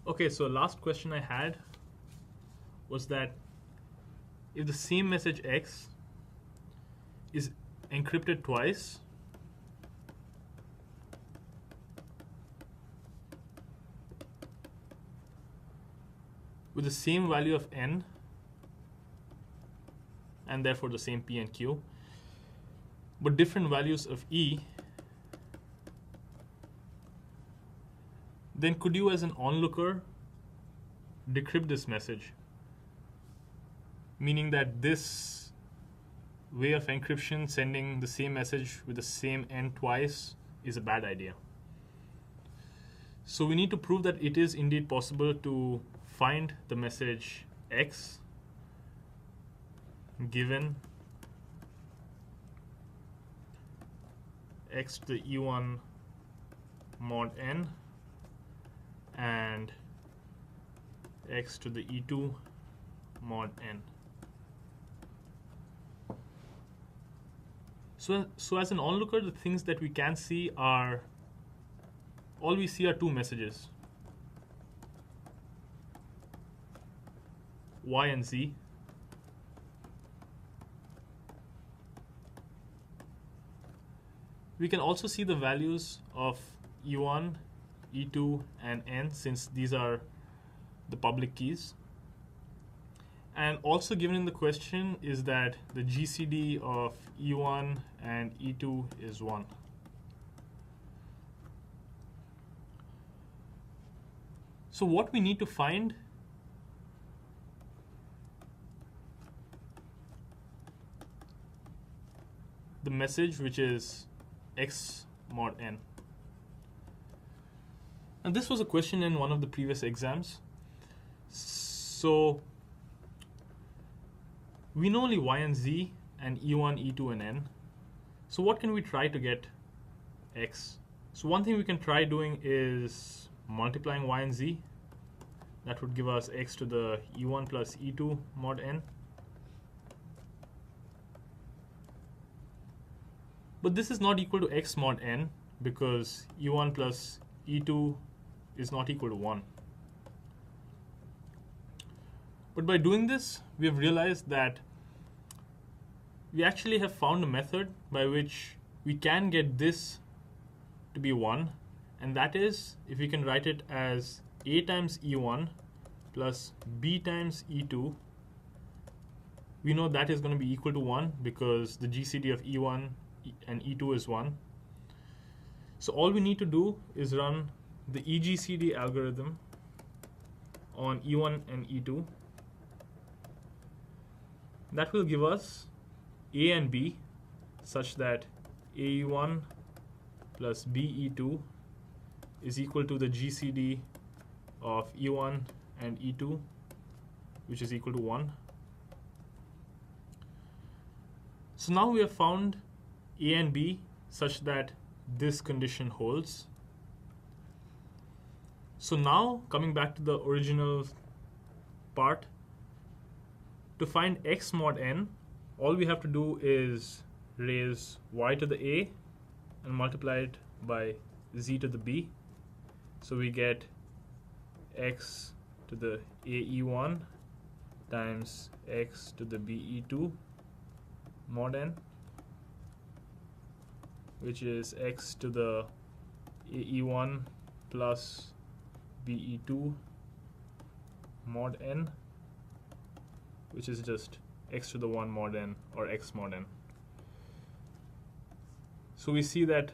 Okay, so last question I had was that if the same message X is encrypted twice, with the same value of N, and therefore the same P and Q, but different values of E, then could you as an onlooker decrypt this message? Meaning that this way of encryption, sending the same message with the same N twice, is a bad idea. So we need to prove that it is indeed possible to find the message X given X to the E1 mod N and X to the E2 mod N. So as an onlooker, the things that we can see are, all we see are two messages, Y and Z. We can also see the values of E1, E2, and N, since these are the public keys. And also given in the question is that the GCD of E1 and E2 is 1. So what we need to find the message which is X mod N. And this was a question in one of the previous exams. So we know only Y and Z and E1, E2, and N. So what can we try to get X? So one thing we can try doing is multiplying Y and Z. That would give us X to the E1 plus E2 mod N. But this is not equal to X mod N because E1 plus E2 is not equal to 1. But by doing this, we have realized that we actually have found a method by which we can get this to be 1, and that is if we can write it as A times E1 plus B times E2. We know that is going to be equal to 1 because the GCD of E1 and E2 is 1. So all we need to do is run the EGCD algorithm on E1 and E2. That will give us A and B such that AE1 plus BE2 is equal to the GCD of E1 and E2, which is equal to 1. So now we have found A and B such that this condition holds. So now, coming back to the original part, to find X mod N, all we have to do is raise Y to the A and multiply it by Z to the B. So we get X to the AE1 times X to the BE2 mod N, which is X to the AE1 plus BE2 mod N, which is just X to the 1 mod N or X mod N. So we see that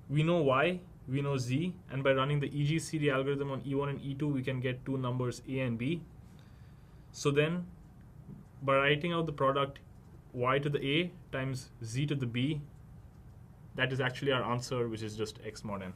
we know Y, we know Z, and by running the EGCD algorithm on E1 and E2, we can get two numbers A and B. So then, by writing out the product Y to the A times Z to the B, that is actually our answer, which is just X mod N.